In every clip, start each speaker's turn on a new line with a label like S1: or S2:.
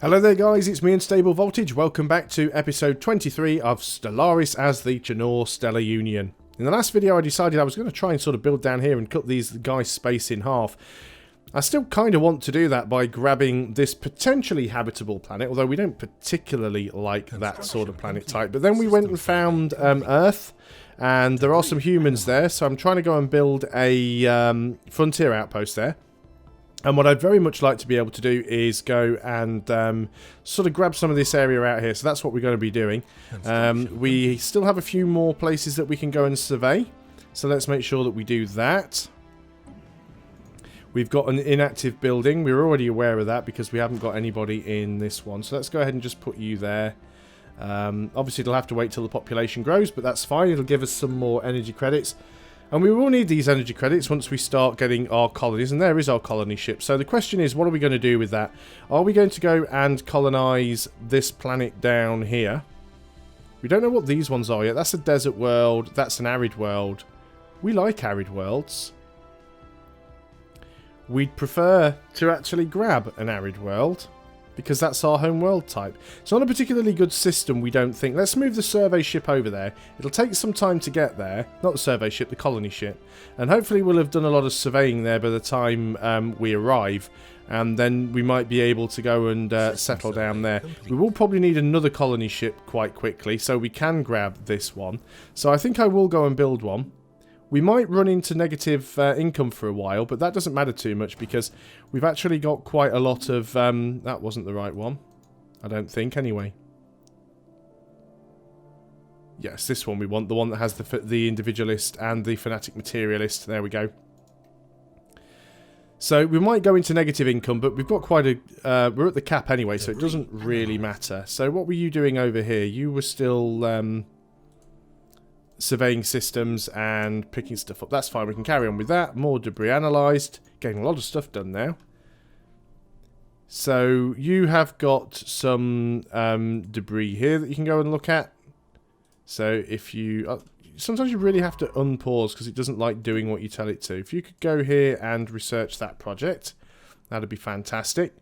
S1: Hello there guys, it's me Unstable Voltage. Welcome back to episode 23 of Stellaris as the Chinor Stellar Union. In the last video I decided I was going to try and sort of build down here and cut these guys' space in half. I still kind of want to do that by grabbing this potentially habitable planet, although we don't particularly like that sort of planet type. But then we went and found Earth, and there are some humans there, so I'm trying to go and build a frontier outpost there. And what I'd very much like to be able to do is go and sort of grab some of this area out here. So that's what we're going to be doing. We still have a few more places that we can go and survey. So let's make sure that we do that. We've got an inactive building. We're already aware of that because we haven't got anybody in this one. So let's go ahead and just put you there. Obviously, it'll have to wait till the population grows, but that's fine. It'll give us some more energy credits. And we will need these energy credits once we start getting our colonies. And there is our colony ship. So the question is, what are we going to do with that? Are we going to go and colonize this planet down here? We don't know what these ones are yet. That's a desert world. That's an arid world. We like arid worlds. We'd prefer to actually grab an arid world, because that's our home world type. It's not a particularly good system, we don't think. Let's move the survey ship over there. It'll take some time to get there. Not the survey ship, the colony ship. And hopefully we'll have done a lot of surveying there by the time we arrive. And then we might be able to go and settle down there. We will probably need another colony ship quite quickly, so we can grab this one. So I think I will go and build one. We might run into negative income for a while, but that doesn't matter too much because we've actually got quite a lot of... that wasn't the right one. I don't think, anyway. Yes, this one we want. The one that has the individualist and the fanatic materialist. There we go. So we might go into negative income, but we've got quite a... we're at the cap anyway, so it doesn't really matter. So what were you doing over here? You were still... surveying systems and picking stuff up. That's fine, we can carry on with that. More debris analysed. Getting a lot of stuff done now. So you have got some debris here that you can go and look at. So if you... sometimes you really have to unpause because it doesn't like doing what you tell it to. If you could go here and research that project, that'd be fantastic.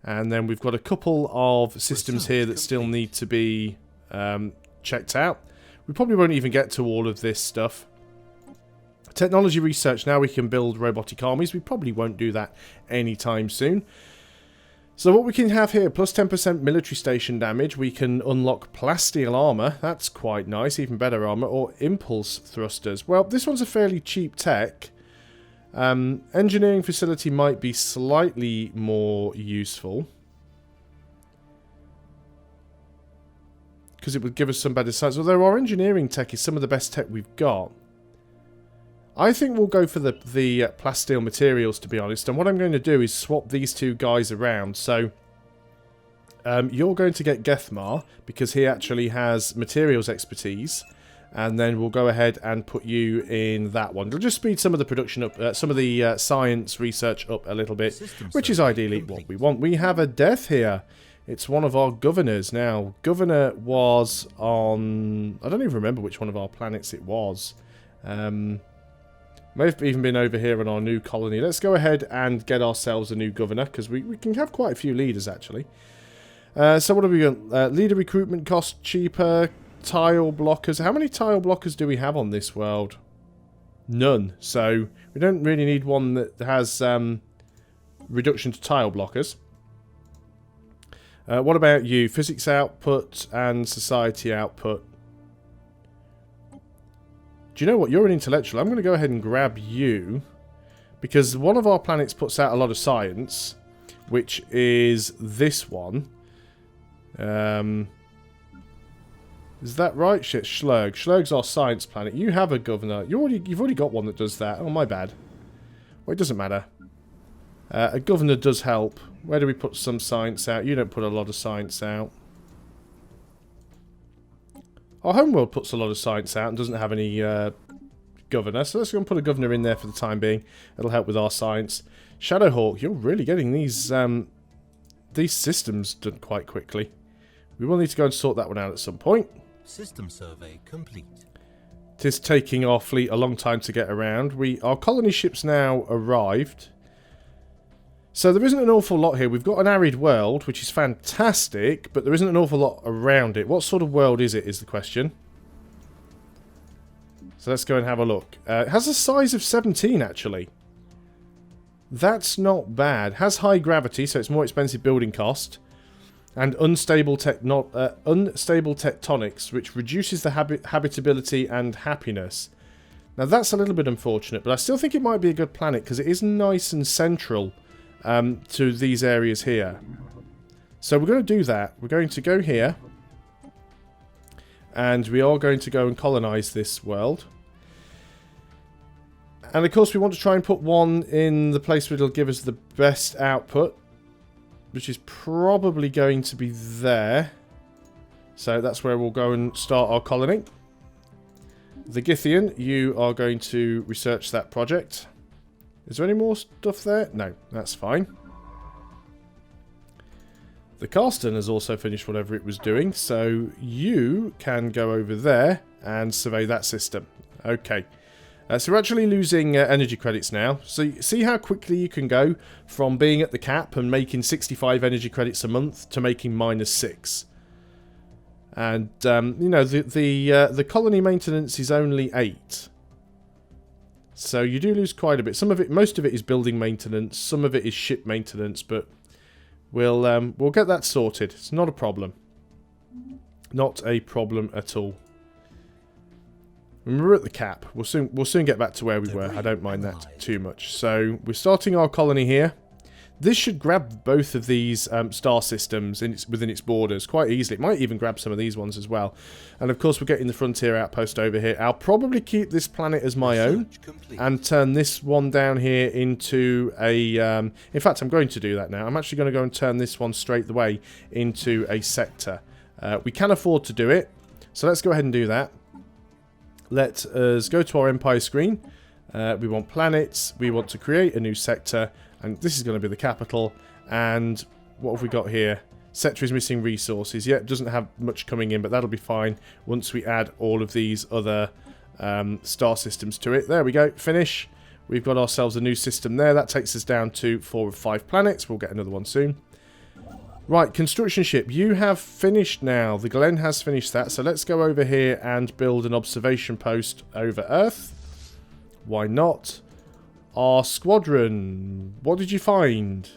S1: And then we've got a couple of systems here that still need to be checked out. We probably won't even get to all of this stuff. Technology research. Now we can build robotic armies. We probably won't do that anytime soon. So what we can have here, plus 10% military station damage. We can unlock plasteel armor. That's quite nice. Even better armor. Or impulse thrusters. Well, this one's a fairly cheap tech. Engineering facility might be slightly more useful, because it would give us some better science. Although our engineering tech is some of the best tech we've got. I think we'll go for the plasteel materials, to be honest. And what I'm going to do is swap these two guys around. So you're going to get Gethmar, because he actually has materials expertise. And then we'll go ahead and put you in that one. It'll just speed some of the production up, some of the science research up a little bit, which is ideally what we want. We have a death here. It's one of our governors. Now, governor was on... I don't even remember which one of our planets it was. May have even been over here in our new colony. Let's go ahead and get ourselves a new governor, because we can have quite a few leaders, actually. So what have we got? Leader recruitment cost cheaper. Tile blockers. How many tile blockers do we have on this world? None. So we don't really need one that has reduction to tile blockers. What about you? Physics output and society output. Do you know what? You're an intellectual. I'm going to go ahead and grab you, because one of our planets puts out a lot of science, which is this one. Is that right? Shit, Schlurg. Schlurg's our science planet. You have a governor. You've already got one that does that. Oh, my bad. Well, it doesn't matter. A governor does help. Where do we put some science out? You don't put a lot of science out. Our homeworld puts a lot of science out and doesn't have any governor. So let's go and put a governor in there for the time being. It'll help with our science. Shadowhawk, you're really getting these systems done quite quickly. We will need to go and sort that one out at some point.
S2: System survey complete.
S1: It is taking our fleet a long time to get around. Our colony ship's now arrived. So there isn't an awful lot here. We've got an arid world, which is fantastic, but there isn't an awful lot around it. What sort of world is it, is the question. So let's go and have a look. It has a size of 17, actually. That's not bad. Has high gravity, so it's more expensive building cost. And unstable tectonics, which reduces the habitability and happiness. Now that's a little bit unfortunate, but I still think it might be a good planet because it is nice and central to these areas here. So we're going to do that. We're going to go here. And we are going to go and colonize this world. And of course we want to try and put one in the place where it'll give us the best output. Which is probably going to be there. So that's where we'll go and start our colony. The Githian, you are going to research that project. Is there any more stuff there? No, that's fine. The Carston has also finished whatever it was doing, so you can go over there and survey that system. Okay. So we're actually losing energy credits now. So see how quickly you can go from being at the cap and making 65 energy credits a month to making -6. And, you know, the colony maintenance is only 8. So you do lose quite a bit. Some of it, most of it is building maintenance. Some of it is ship maintenance, but we'll get that sorted. It's not a problem. Not a problem at all. We're at the cap. We'll soon get back to where we were. I don't mind that too much. So we're starting our colony here. This should grab both of these star systems within its borders quite easily. It might even grab some of these ones as well. And of course we're getting the frontier outpost over here. I'll probably keep this planet as my own and turn this one down here into a... in fact, I'm going to do that now. I'm actually going to go and turn this one straight away into a sector. We can afford to do it. So let's go ahead and do that. Let us go to our Empire screen. We want planets. We want to create a new sector. And this is going to be the capital. And what have we got here? Sector is missing resources. Yeah, it doesn't have much coming in, but that'll be fine once we add all of these other star systems to it. There we go. Finish. We've got ourselves a new system there. That takes us down to 4 of 5 planets. We'll get another one soon. Right, construction ship. You have finished now. The Glen has finished that. So let's go over here and build an observation post over Earth. Why not? Our squadron. What did you find?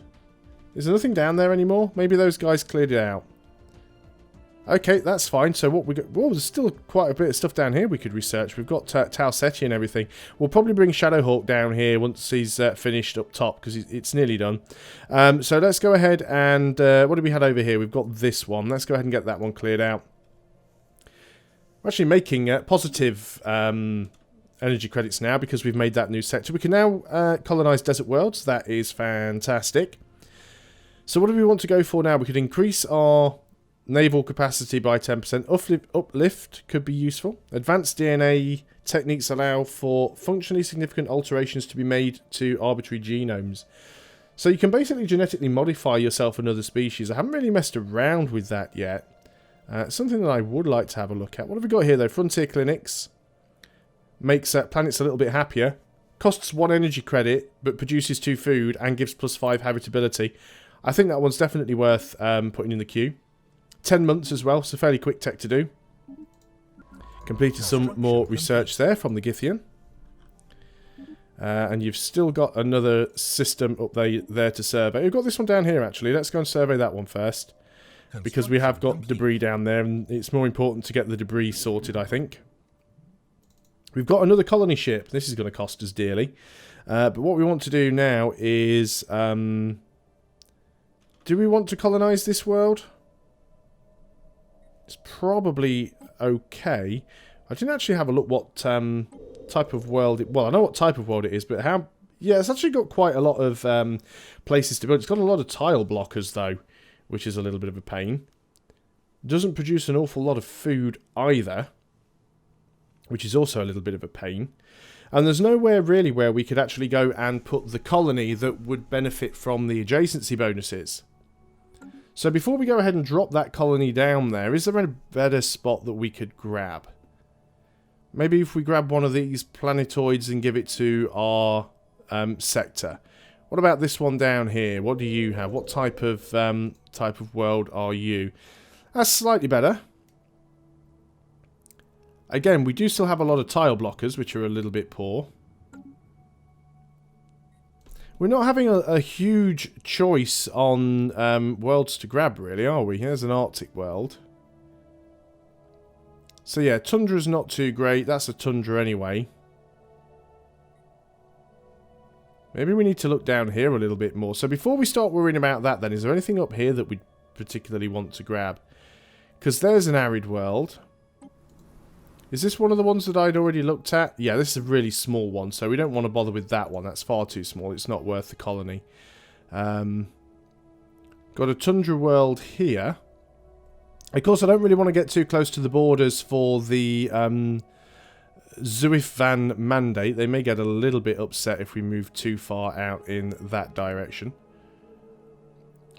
S1: Is there nothing down there anymore? Maybe those guys cleared it out. Okay, that's fine. So what we got... Well, there's still quite a bit of stuff down here we could research. We've got Tau Ceti and everything. We'll probably bring Shadowhawk down here once he's finished up top, because it's nearly done. So let's go ahead and... what do we have over here? We've got this one. Let's go ahead and get that one cleared out. We're actually making positive energy credits now because we've made that new sector. We can now colonize desert worlds. That is fantastic. So what do we want to go for now? We could increase our... naval capacity by 10%. Uplift could be useful. Advanced DNA techniques allow for functionally significant alterations to be made to arbitrary genomes. So you can basically genetically modify yourself another species. I haven't really messed around with that yet. Something that I would like to have a look at. What have we got here though? Frontier clinics. Makes planets a little bit happier. Costs 1 energy credit, but produces 2 food and gives +5 habitability. I think that one's definitely worth putting in the queue. 10 months as well, so fairly quick tech to do. Completed some more research there from the Githian. And you've still got another system up there to survey. We've got this one down here actually. Let's go and survey that one first. Because we have got debris down there and it's more important to get the debris sorted, I think. We've got another colony ship. This is going to cost us dearly. But what we want to do now is... do we want to colonize this world? It's probably okay. I didn't actually have a look what type of world it... Well, I know what type of world it is, but how... Yeah, it's actually got quite a lot of places to build. It's got a lot of tile blockers, though, which is a little bit of a pain. Doesn't produce an awful lot of food either, which is also a little bit of a pain. And there's nowhere really where we could actually go and put the colony that would benefit from the adjacency bonuses. So before we go ahead and drop that colony down there, is there a better spot that we could grab? Maybe if we grab one of these planetoids and give it to our sector. What about this one down here? What do you have? What type of world are you? That's slightly better. Again, we do still have a lot of tile blockers, which are a little bit poor. We're not having a huge choice on worlds to grab, really, are we? Here's an Arctic world. So yeah, Tundra's not too great. That's a Tundra anyway. Maybe we need to look down here a little bit more. So before we start worrying about that then, is there anything up here that we particularly want to grab? Because there's an arid world. Is this one of the ones that I'd already looked at? Yeah, this is a really small one, so we don't want to bother with that one. That's far too small. It's not worth the colony. Got a Tundra world here. Of course, I don't really want to get too close to the borders for the Zuifvan mandate. They may get a little bit upset if we move too far out in that direction.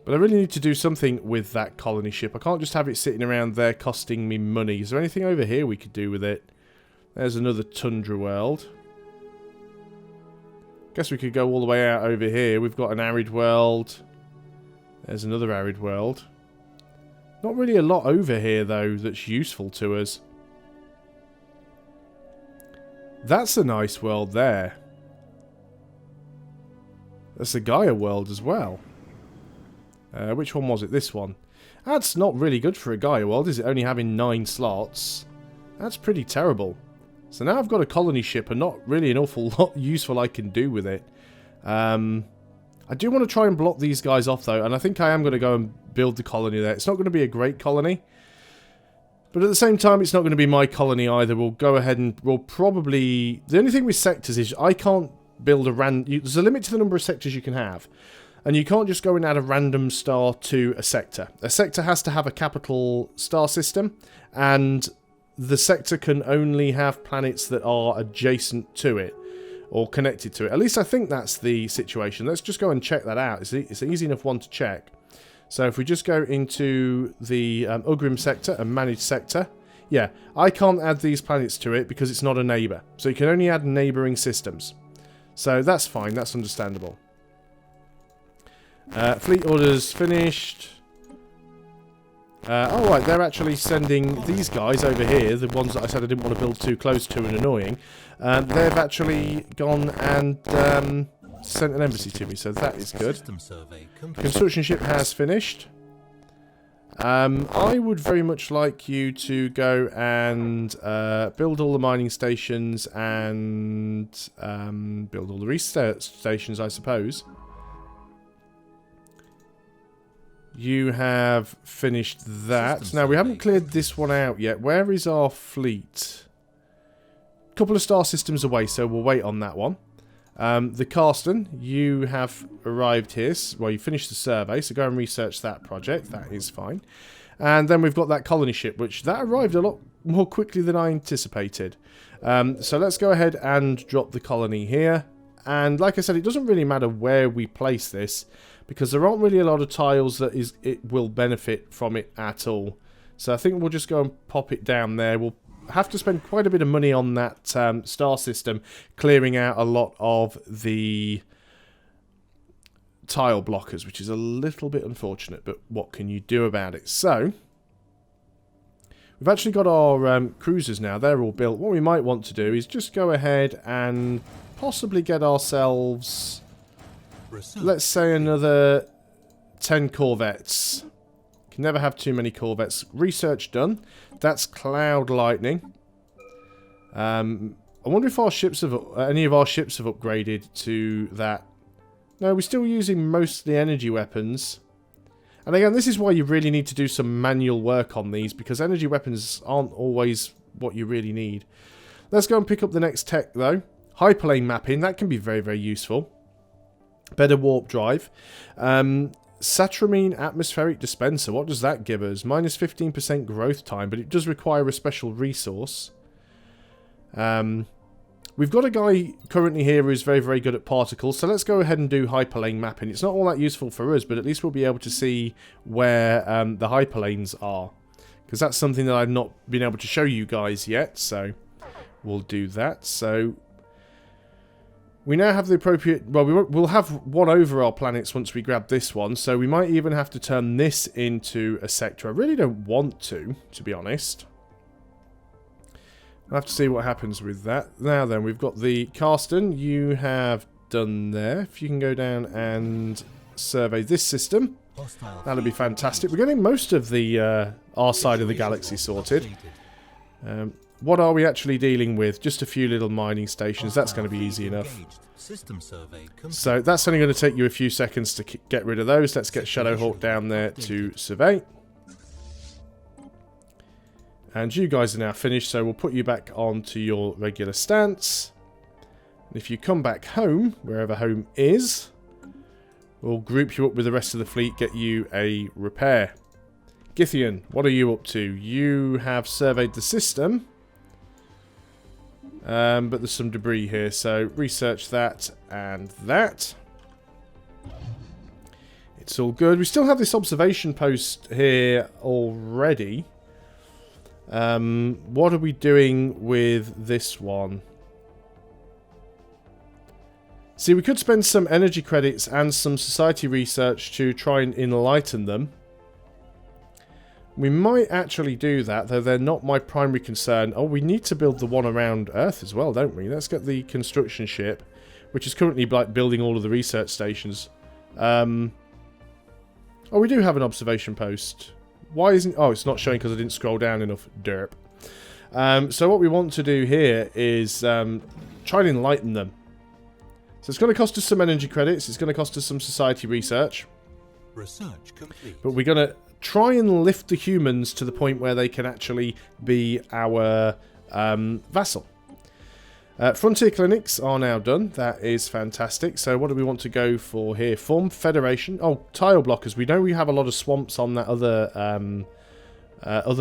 S1: But I really need to do something with that colony ship. I can't just have it sitting around there costing me money. Is there anything over here we could do with it? There's another Tundra world. Guess we could go all the way out over here. We've got an arid world. There's another arid world. Not really a lot over here, though, that's useful to us. That's a nice world there. That's a Gaia world as well. Which one was it? This one. That's not really good for a Gaia world, is it? Only having 9 slots. That's pretty terrible. So now I've got a colony ship and not really an awful lot useful I can do with it. I do want to try and block these guys off, though, and I think I am going to go and build the colony there. It's not going to be a great colony, but at the same time, it's not going to be my colony either. We'll go ahead and we'll probably... The only thing with sectors is I can't build a there's a limit to the number of sectors you can have, and you can't just go and add a random star to a sector. A sector has to have a capital star system, and the sector can only have planets that are adjacent to it, or connected to it. At least I think that's the situation. Let's just go and check that out. It's an easy enough one to check. So if we just go into the Ugrim sector and manage sector, yeah, I can't add these planets to it because it's not a neighbour. So you can only add neighbouring systems. So that's fine, that's understandable. Fleet orders finished. Oh right, they're actually sending these guys over here, the ones that I said I didn't want to build too close to and annoying. They've actually gone and sent an embassy to me, so that is good. Construction ship has finished. I would very much like you to go and build all the mining stations and build all the research stations, I suppose. You have finished that. Now, we haven't cleared this one out yet. Where is our fleet? A couple of star systems away, so we'll wait on that one. The Carsten, you have arrived here. Well, you finished the survey, so go and research that project. That is fine. And then we've got that colony ship, which that arrived a lot more quickly than I anticipated. So let's go ahead and drop the colony here. And like I said, it doesn't really matter where we place this, because there aren't really a lot of tiles that it will benefit from it at all. So I think we'll just go and pop it down there. We'll have to spend quite a bit of money on that star system, clearing out a lot of the tile blockers, which is a little bit unfortunate, but what can you do about it? So we've actually got our cruisers now. They're all built. What we might want to do is just go ahead and possibly get ourselves, let's say, another 10 corvettes. Can never have too many corvettes. Research done. That's Cloud Lightning. I wonder if our ships have, any of our ships have upgraded to that. No, we're still using mostly energy weapons. And again, this is why you really need to do some manual work on these, because energy weapons aren't always what you really need. Let's go and pick up the next tech, though. Hyperlane mapping, that can be very, very useful. Better warp drive. Satramine atmospheric dispenser, what does that give us? Minus 15% growth time, but it does require a special resource. We've got a guy currently here who's very, very good at particles, so let's go ahead and do hyperlane mapping. It's not all that useful for us, but at least we'll be able to see where the hyperlanes are, because that's something that I've not been able to show you guys yet, so we'll do that. So We now have the appropriate... Well, we'll have one over our planets once we grab this one, so we might even have to turn this into a sector. I really don't want to be honest. I'll have to see what happens with that. Now then, we've got the Karsten you have done there. If you can go down and survey this system, that'll be fantastic. We're getting most of the our side of the galaxy sorted. What are we actually dealing with? Just a few little mining stations. That's going to be easy enough. So that's only going to take you a few seconds to get rid of those. Let's get Shadowhawk down there to survey. And you guys are now finished, so we'll put you back onto your regular stance. And if you come back home, wherever home is, we'll group you up with the rest of the fleet, get you a repair. Githian, what are you up to? You have surveyed the system. But there's some debris here, so research that and that. It's all good. We still have this observation post here already. What are we doing with this one? See, we could spend some energy credits and some society research to try and enlighten them. We might actually do that, though they're not my primary concern. Oh, we need to build the one around Earth as well, don't we? Let's get the construction ship, which is currently like building all of the research stations. Oh, we do have an observation post. Why isn't... Oh, it's not showing because I didn't scroll down enough. Derp. So what we want to do here is try and enlighten them. So it's going to cost us some energy credits. It's going to cost us some society research.
S2: Research complete.
S1: But we're going to try and lift the humans to the point where they can actually be our vassal. Frontier clinics are now done. That is fantastic. So what do we want to go for here? Form Federation. Oh, tile blockers. We know we have a lot of swamps on that other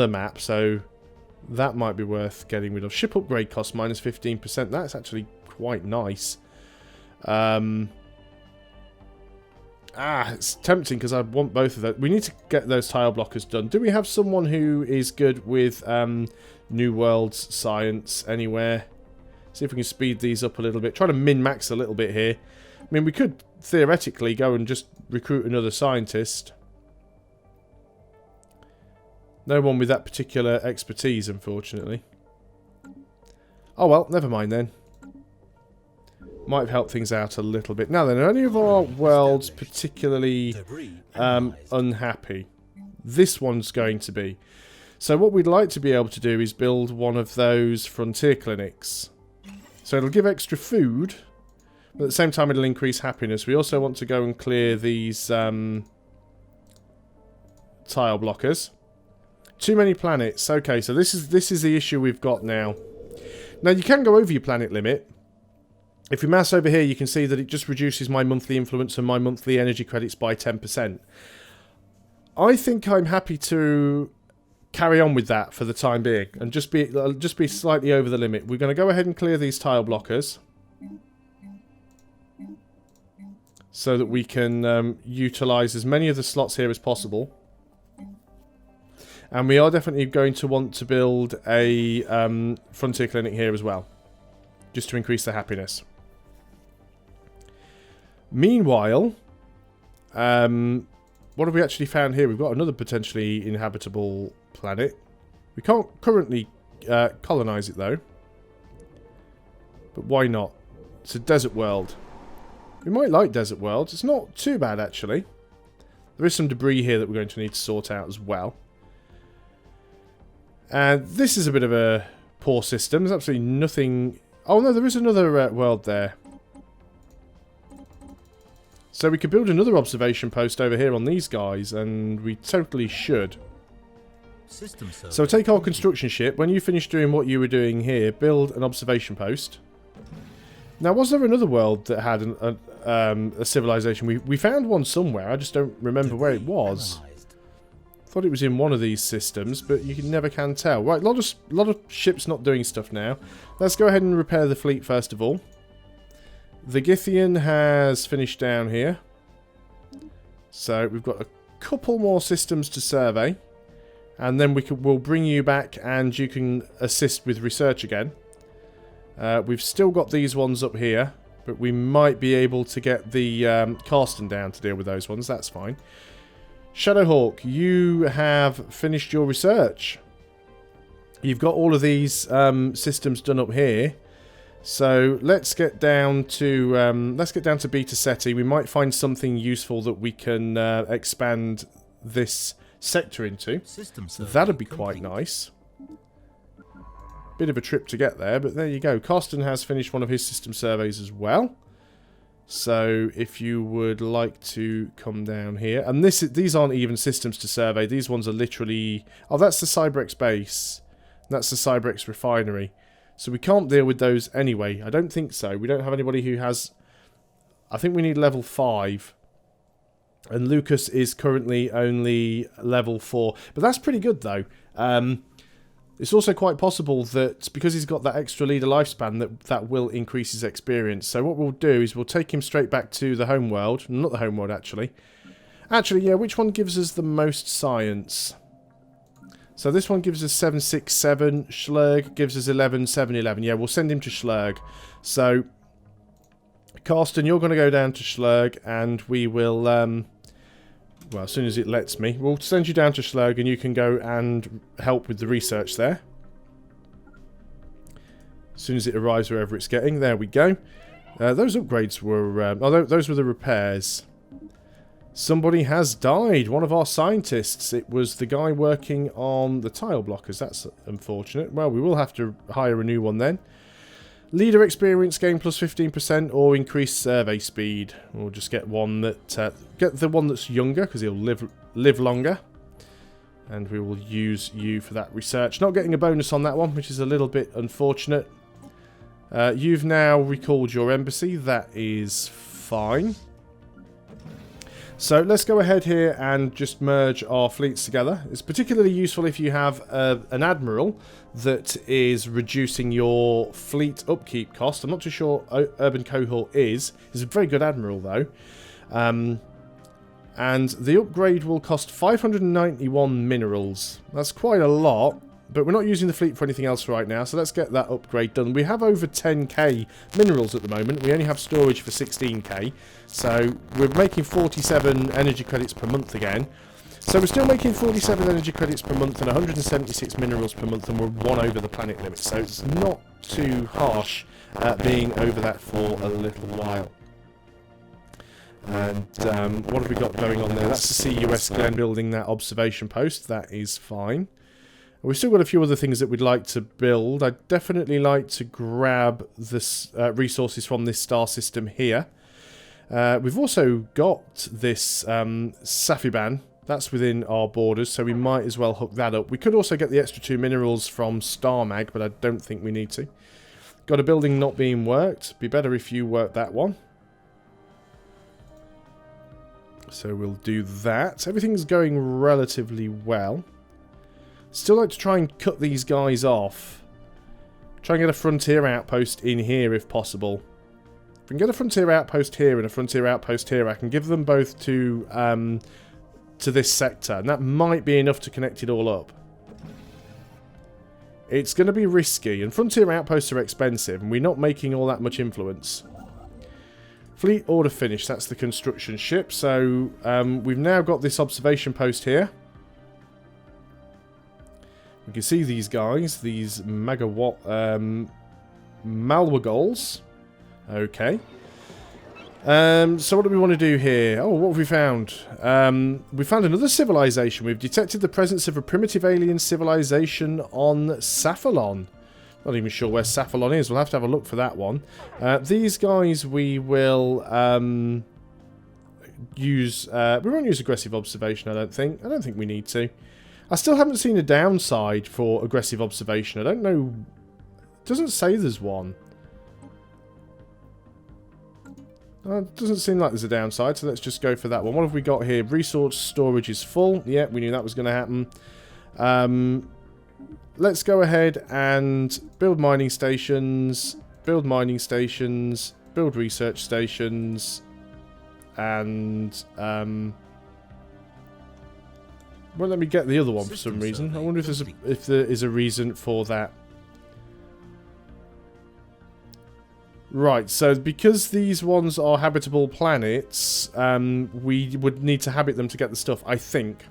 S1: map, so that might be worth getting rid of. Ship upgrade cost minus 15%. That's actually quite nice. It's tempting because I want both of those. We need to get those tile blockers done. Do we have someone who is good with New Worlds science anywhere? See if we can speed these up a little bit. Try to min-max a little bit here. I mean, we could theoretically go and just recruit another scientist. No one with that particular expertise, unfortunately. Oh well, never mind then. Might have helped things out a little bit. Now then, are any of our worlds particularly unhappy? This one's going to be. So what we'd like to be able to do is build one of those frontier clinics. So it'll give extra food, but at the same time it'll increase happiness. We also want to go and clear these tile blockers. Too many planets. Okay, so this is the issue we've got now. Now you can go over your planet limit. If we mouse over here, you can see that it just reduces my monthly influence and my monthly energy credits by 10%. I think I'm happy to carry on with that for the time being and just be slightly over the limit. We're going to go ahead and clear these tile blockers so that we can utilize as many of the slots here as possible. And we are definitely going to want to build a frontier clinic here as well, just to increase the happiness. Meanwhile, what have we actually found here? We've got another potentially inhabitable planet. We can't currently colonize it though. But why not? It's a desert world. We might like desert worlds. It's not too bad actually. There is some debris here that we're going to need to sort out as well. And this is a bit of a poor system. There's absolutely nothing... Oh no, there is another world there. So we could build another observation post over here on these guys, and we totally should. So take our construction ship. When you finish doing what you were doing here, build an observation post. Now, was there another world that had a civilization? We found one somewhere. I just don't remember where it was. Thought it was in one of these systems, but you never can tell. Right, lot of ships not doing stuff now. Let's go ahead and repair the fleet first of all. The Githian has finished down here. So we've got a couple more systems to survey. And then we'll bring you back and you can assist with research again. We've still got these ones up here. But we might be able to get the Karsten down to deal with those ones. That's fine. Shadowhawk, you have finished your research. You've got all of these systems done up here. So let's get down to Beta Ceti. We might find something useful that we can expand this sector into. That'd be quite nice. Bit of a trip to get there, but there you go. Karsten has finished one of his system surveys as well. So if you would like to come down here, and these aren't even systems to survey. These ones are literally. Oh, that's the Cybrex base. That's the Cybrex refinery. So we can't deal with those anyway. I don't think so. We don't have anybody who has. I think we need level 5. And Lucas is currently only level 4. But that's pretty good though. It's also quite possible that because he's got that extra leader lifespan that will increase his experience. So what we'll do is we'll take him straight back to the homeworld. Not the homeworld actually. Actually, yeah, which one gives us the most science? So this one gives us 767. Schlurg gives us 11,711. Yeah, we'll send him to Schlurg. So Karsten, you're going to go down to Schlurg and we will well, as soon as it lets me, we'll send you down to Schlurg and you can go and help with the research there. As soon as it arrives wherever it's getting. There we go. Those upgrades were... those were the repairs. Somebody has died. One of our scientists. It was the guy working on the tile blockers. That's unfortunate. Well, we will have to hire a new one then. Leader experience gain plus 15% or increased survey speed. We'll just get one that get the one that's younger because he'll live longer, and we will use you for that research. Not getting a bonus on that one, which is a little bit unfortunate. You've now recalled your embassy. That is fine. So let's go ahead here and just merge our fleets together. It's particularly useful if you have an admiral that is reducing your fleet upkeep cost. I'm not too sure Urban Cohort is. He's a very good admiral though. And the upgrade will cost 591 minerals. That's quite a lot, but we're not using the fleet for anything else right now, so let's get that upgrade done. We have over 10k minerals at the moment. We only have storage for 16k, so we're making 47 energy credits per month again. So we're still making 47 energy credits per month and 176 minerals per month, and we're 1 over the planet limit, so it's not too harsh being over that for a little while. And what have we got going on there? That's the CUS Glen building that observation post. That is fine. We've still got a few other things that we'd like to build. I'd definitely like to grab this resources from this star system here. We've also got this Safiban. That's within our borders, so we might as well hook that up. We could also get the extra 2 minerals from Starmag, but I don't think we need to. Got a building not being worked. Be better if you work that one. So we'll do that. Everything's going relatively well. Still like to try and cut these guys off. Try and get a frontier outpost in here if possible. If we can get a frontier outpost here and a frontier outpost here, I can give them both to this sector, and that might be enough to connect it all up. It's going to be risky, and frontier outposts are expensive, and we're not making all that much influence. Fleet order finished, that's the construction ship, so we've now got this observation post here. We can see these guys, these Malwagols. Okay. So what do we want to do here? Oh, what have we found? We found another civilization. We've detected the presence of a primitive alien civilization on Cephalon. Not even sure where Cephalon is. We'll have to have a look for that one. These guys we will use... we won't use aggressive observation, I don't think. I don't think we need to. I still haven't seen a downside for aggressive observation. I don't know... It doesn't say there's one. It doesn't seem like there's a downside, so let's just go for that one. What have we got here? Resource storage is full. Yeah, we knew that was going to happen. Let's go ahead and build mining stations, build research stations, and won't let me get the other one for some reason. I wonder if there is a reason for that. Right, so because these ones are habitable planets, we would need to habit them to get the stuff, I think.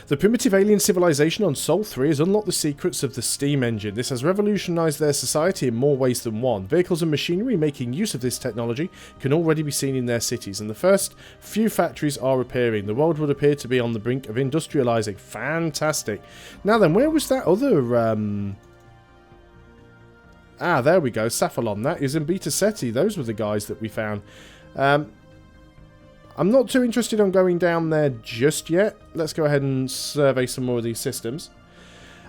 S1: The primitive alien civilization on Sol 3 has unlocked the secrets of the steam engine. This has revolutionized their society in more ways than one. Vehicles and machinery making use of this technology can already be seen in their cities, and the first few factories are appearing. The world would appear to be on the brink of industrializing. Fantastic. Now then, where was that other... Ah, there we go. Cephalon. That is in Beta Ceti. Those were the guys that we found. I'm not too interested on going down there just yet. Let's go ahead and survey some more of these systems.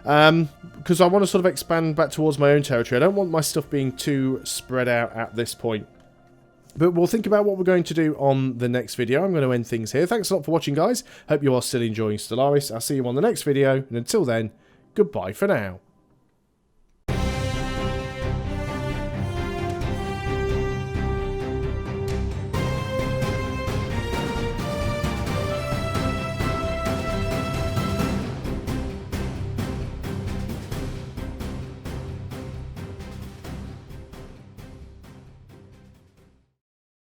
S1: Because I want to sort of expand back towards my own territory. I don't want my stuff being too spread out at this point. But we'll think about what we're going to do on the next video. I'm going to end things here. Thanks a lot for watching, guys. Hope you are still enjoying Stellaris. I'll see you on the next video. And until then, goodbye for now.